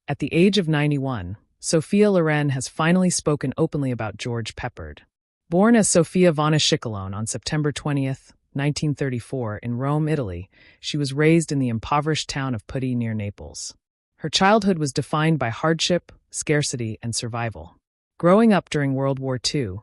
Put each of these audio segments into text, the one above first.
At the age of 91, Sophia Loren has finally spoken openly about George Peppard. Born as Sophia Loren on September 20, 1934, in Rome, Italy, she was raised in the impoverished town of Pudi near Naples. Her childhood was defined by hardship, scarcity, and survival. Growing up during World War II,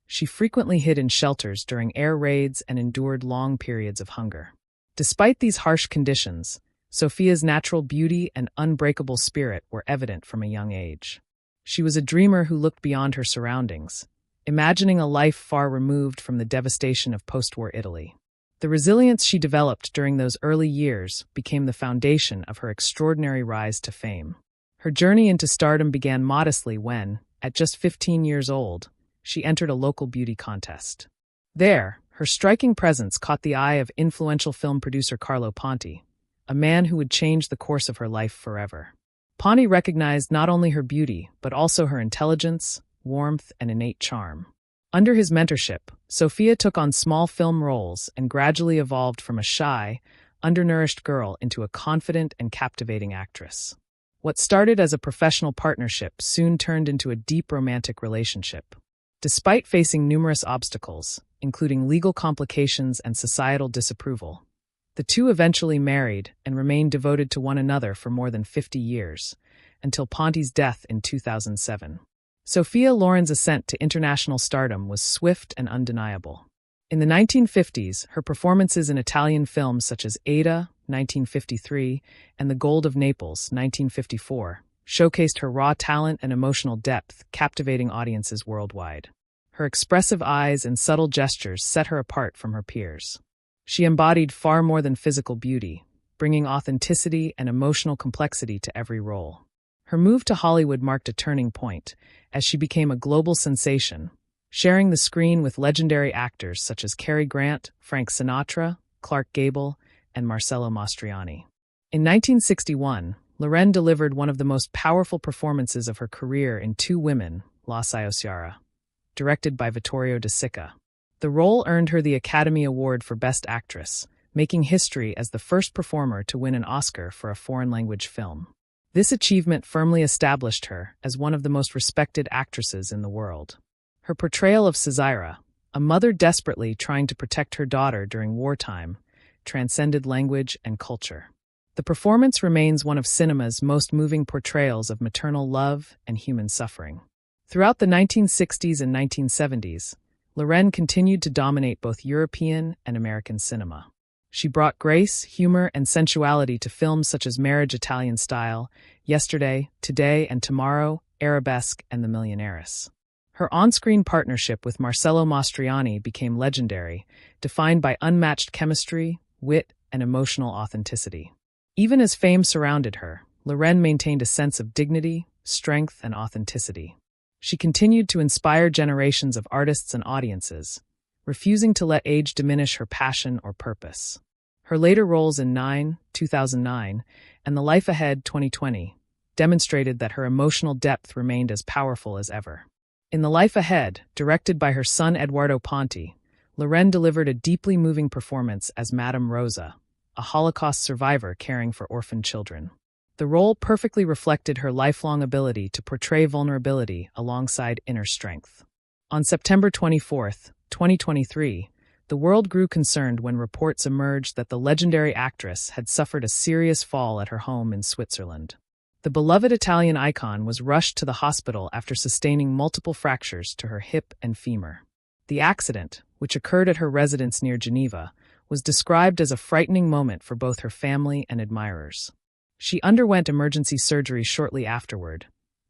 she frequently hid in shelters during air raids and endured long periods of hunger. Despite these harsh conditions, Sophia's natural beauty and unbreakable spirit were evident from a young age. She was a dreamer who looked beyond her surroundings, imagining a life far removed from the devastation of post-war Italy. The resilience she developed during those early years became the foundation of her extraordinary rise to fame. Her journey into stardom began modestly when, at just 15 years old, she entered a local beauty contest. There, her striking presence caught the eye of influential film producer Carlo Ponti, a man who would change the course of her life forever. Ponti recognized not only her beauty, but also her intelligence, warmth, and innate charm. Under his mentorship, Sophia took on small film roles and gradually evolved from a shy, undernourished girl into a confident and captivating actress. What started as a professional partnership soon turned into a deep romantic relationship. Despite facing numerous obstacles, including legal complications and societal disapproval, the two eventually married and remained devoted to one another for more than 50 years, until Ponti's death in 2007. Sophia Loren's ascent to international stardom was swift and undeniable. In the 1950s, her performances in Italian films such as Ada, 1953, and The Gold of Naples, 1954, showcased her raw talent and emotional depth, captivating audiences worldwide. Her expressive eyes and subtle gestures set her apart from her peers. She embodied far more than physical beauty, bringing authenticity and emotional complexity to every role. Her move to Hollywood marked a turning point, as she became a global sensation, sharing the screen with legendary actors such as Cary Grant, Frank Sinatra, Clark Gable, and Marcello Mastroianni. In 1961, Loren delivered one of the most powerful performances of her career in Two Women, La Ciociara, directed by Vittorio De Sica. The role earned her the Academy Award for Best Actress, making history as the first performer to win an Oscar for a foreign-language film. This achievement firmly established her as one of the most respected actresses in the world. Her portrayal of Caesira, a mother desperately trying to protect her daughter during wartime, transcended language and culture. The performance remains one of cinema's most moving portrayals of maternal love and human suffering. Throughout the 1960s and 1970s, Loren continued to dominate both European and American cinema. She brought grace, humor, and sensuality to films such as Marriage Italian Style, Yesterday, Today and Tomorrow, Arabesque, and The Millionaires. Her on-screen partnership with Marcello Mastroianni became legendary, defined by unmatched chemistry, wit, and emotional authenticity. Even as fame surrounded her, Loren maintained a sense of dignity, strength, and authenticity. She continued to inspire generations of artists and audiences, refusing to let age diminish her passion or purpose. Her later roles in 2009, and The Life Ahead 2020 demonstrated that her emotional depth remained as powerful as ever. In The Life Ahead, directed by her son Eduardo Ponti, Loren delivered a deeply moving performance as Madame Rosa, a Holocaust survivor caring for orphaned children. The role perfectly reflected her lifelong ability to portray vulnerability alongside inner strength. On September 24, 2023, the world grew concerned when reports emerged that the legendary actress had suffered a serious fall at her home in Switzerland. The beloved Italian icon was rushed to the hospital after sustaining multiple fractures to her hip and femur. The accident, which occurred at her residence near Geneva, was described as a frightening moment for both her family and admirers. She underwent emergency surgery shortly afterward,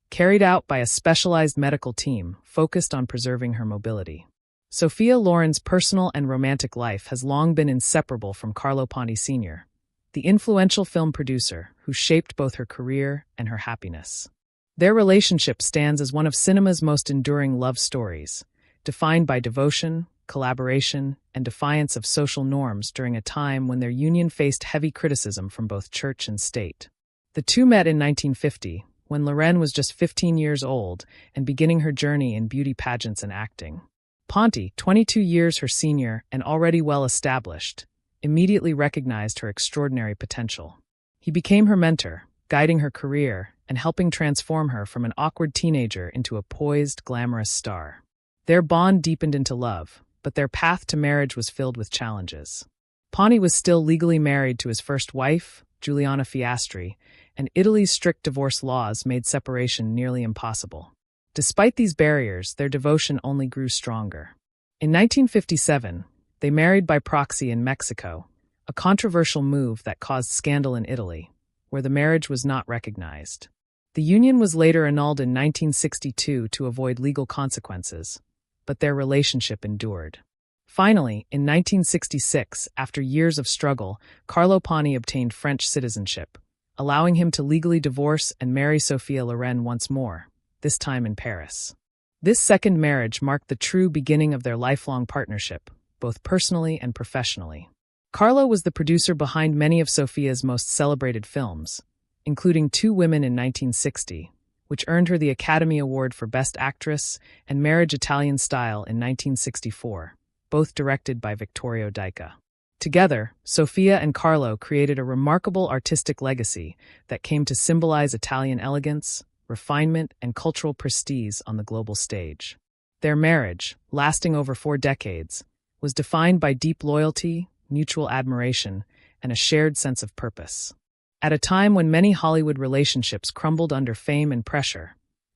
carried out by a specialized medical team focused on preserving her mobility. Sophia Loren's personal and romantic life has long been inseparable from Carlo Ponti Sr., the influential film producer who shaped both her career and her happiness. Their relationship stands as one of cinema's most enduring love stories, defined by devotion, collaboration, and defiance of social norms during a time when their union faced heavy criticism from both church and state. The two met in 1950, when Loren was just 15 years old and beginning her journey in beauty pageants and acting. Ponti, 22 years her senior and already well-established, immediately recognized her extraordinary potential. He became her mentor, guiding her career and helping transform her from an awkward teenager into a poised, glamorous star. Their bond deepened into love, but their path to marriage was filled with challenges. Pani was still legally married to his first wife, Giuliana Fiastri, and Italy's strict divorce laws made separation nearly impossible. Despite these barriers, their devotion only grew stronger. In 1957, they married by proxy in Mexico, a controversial move that caused scandal in Italy, where the marriage was not recognized. The union was later annulled in 1962 to avoid legal consequences, but their relationship endured. Finally, in 1966, after years of struggle, Carlo Pani obtained French citizenship, allowing him to legally divorce and marry Sophia Loren once more, this time in Paris. This second marriage marked the true beginning of their lifelong partnership, both personally and professionally. Carlo was the producer behind many of Sophia's most celebrated films, including Two Women in 1960, which earned her the Academy Award for Best Actress, and Marriage Italian Style in 1964, both directed by Vittorio Dica. Together, Sophia and Carlo created a remarkable artistic legacy that came to symbolize Italian elegance, refinement, and cultural prestige on the global stage. Their marriage, lasting over 4 decades, was defined by deep loyalty, mutual admiration, and a shared sense of purpose. At a time when many Hollywood relationships crumbled under fame and pressure,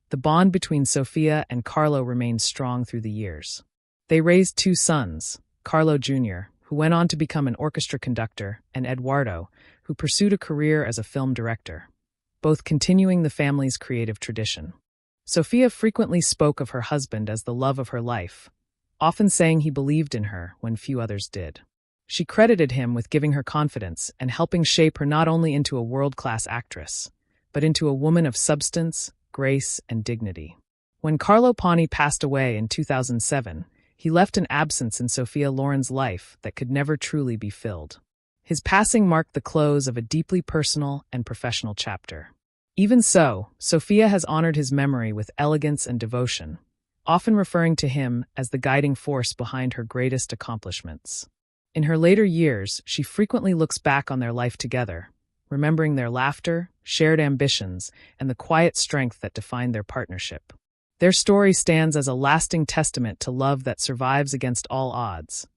the bond between Sophia and Carlo remained strong through the years. They raised 2 sons, Carlo Jr., who went on to become an orchestra conductor, and Eduardo, who pursued a career as a film director, both continuing the family's creative tradition. Sophia frequently spoke of her husband as the love of her life, often saying he believed in her when few others did. She credited him with giving her confidence and helping shape her not only into a world-class actress, but into a woman of substance, grace, and dignity. When Carlo Pani passed away in 2007, he left an absence in Sophia Loren's life that could never truly be filled. His passing marked the close of a deeply personal and professional chapter. Even so, Sophia has honored his memory with elegance and devotion, often referring to him as the guiding force behind her greatest accomplishments. In her later years, she frequently looks back on their life together, remembering their laughter, shared ambitions, and the quiet strength that defined their partnership. Their story stands as a lasting testament to love that survives against all odds,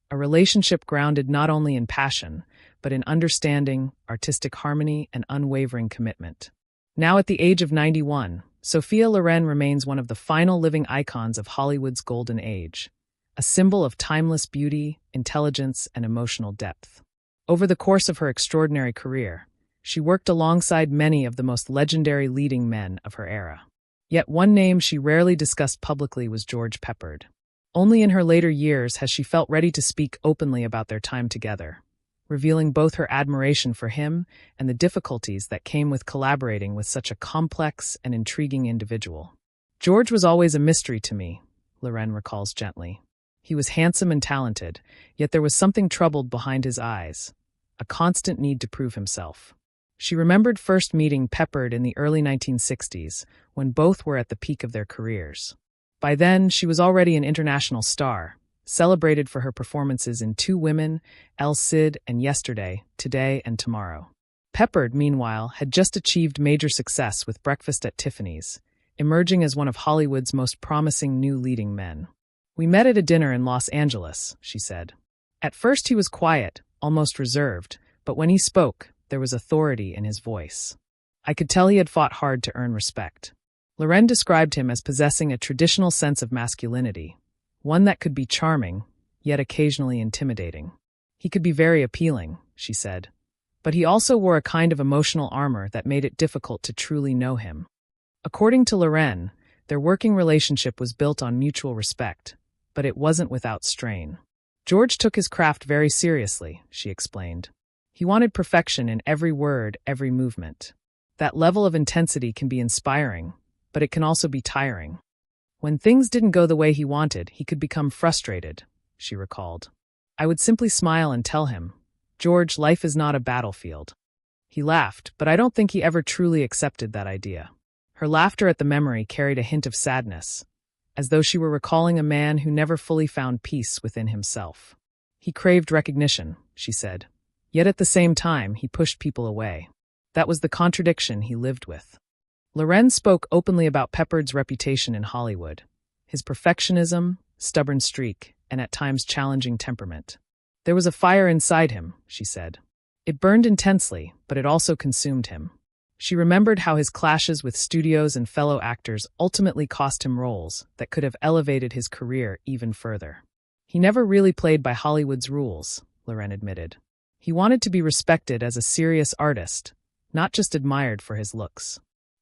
a relationship grounded not only in passion, but in understanding, artistic harmony, and unwavering commitment. Now at the age of 91, Sophia Loren remains one of the final living icons of Hollywood's golden age, a symbol of timeless beauty, intelligence, and emotional depth. Over the course of her extraordinary career, she worked alongside many of the most legendary leading men of her era. Yet one name she rarely discussed publicly was George Peppard. Only in her later years has she felt ready to speak openly about their time together, revealing both her admiration for him and the difficulties that came with collaborating with such a complex and intriguing individual. "George was always a mystery to me," Loren recalls gently. "He was handsome and talented, yet there was something troubled behind his eyes, a constant need to prove himself." She remembered first meeting Peppard in the early 1960s, when both were at the peak of their careers. By then, she was already an international star, celebrated for her performances in Two Women, El Cid, and Yesterday, Today, and Tomorrow. Peppard, meanwhile, had just achieved major success with Breakfast at Tiffany's, emerging as one of Hollywood's most promising new leading men. "We met at a dinner in Los Angeles," she said. "At first he was quiet, almost reserved, but when he spoke, there was authority in his voice. I could tell he had fought hard to earn respect." Loren described him as possessing a traditional sense of masculinity, one that could be charming, yet occasionally intimidating. "He could be very appealing," she said, "but he also wore a kind of emotional armor that made it difficult to truly know him." According to Loren, their working relationship was built on mutual respect, but it wasn't without strain. "George took his craft very seriously," she explained. "He wanted perfection in every word, every movement. That level of intensity can be inspiring, but it can also be tiring. When things didn't go the way he wanted, he could become frustrated," she recalled. "I would simply smile and tell him, 'George, life is not a battlefield.' He laughed, but I don't think he ever truly accepted that idea." Her laughter at the memory carried a hint of sadness, as though she were recalling a man who never fully found peace within himself. "He craved recognition," she said. "Yet at the same time, he pushed people away. That was the contradiction he lived with." Loren spoke openly about Peppard's reputation in Hollywood, his perfectionism, stubborn streak, and at times challenging temperament. There was a fire inside him, she said. It burned intensely, but it also consumed him. She remembered how his clashes with studios and fellow actors ultimately cost him roles that could have elevated his career even further. He never really played by Hollywood's rules, Loren admitted. He wanted to be respected as a serious artist, not just admired for his looks.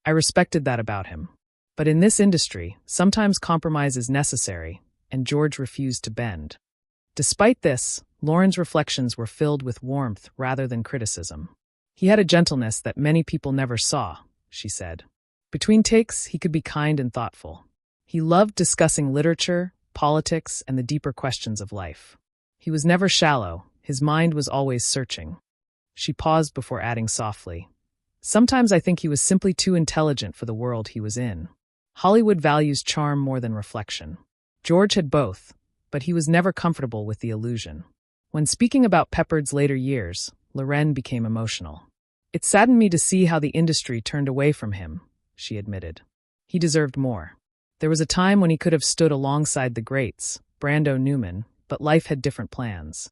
I respected that about him. But in this industry, sometimes compromise is necessary, and George refused to bend. Despite this, Loren's reflections were filled with warmth rather than criticism. He had a gentleness that many people never saw, she said. Between takes, he could be kind and thoughtful. He loved discussing literature, politics, and the deeper questions of life. He was never shallow, his mind was always searching. She paused before adding softly, "Sometimes I think he was simply too intelligent for the world he was in." Hollywood values charm more than reflection. George had both, but he was never comfortable with the illusion. When speaking about Peppard's later years, Loren became emotional. "It saddened me to see how the industry turned away from him," she admitted. "He deserved more. There was a time when he could have stood alongside the greats, Brando, Newman, but life had different plans."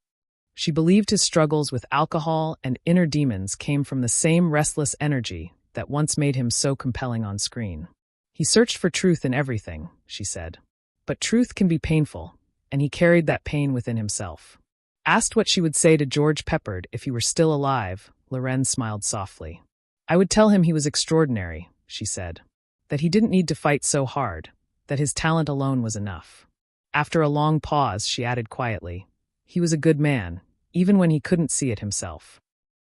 She believed his struggles with alcohol and inner demons came from the same restless energy that once made him so compelling on screen. "He searched for truth in everything," she said. "But truth can be painful, and he carried that pain within himself." Asked what she would say to George Peppard if he were still alive, Loren smiled softly. "I would tell him he was extraordinary," she said. "That he didn't need to fight so hard, that his talent alone was enough." After a long pause, she added quietly, "He was a good man, even when he couldn't see it himself."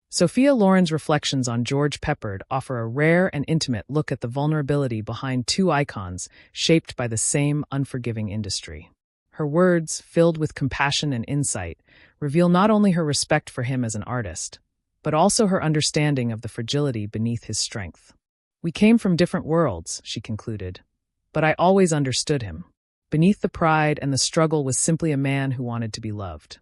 Sophia Loren's reflections on George Peppard offer a rare and intimate look at the vulnerability behind two icons shaped by the same unforgiving industry. Her words, filled with compassion and insight, reveal not only her respect for him as an artist, but also her understanding of the fragility beneath his strength. "We came from different worlds," she concluded, "but I always understood him. Beneath the pride and the struggle was simply a man who wanted to be loved."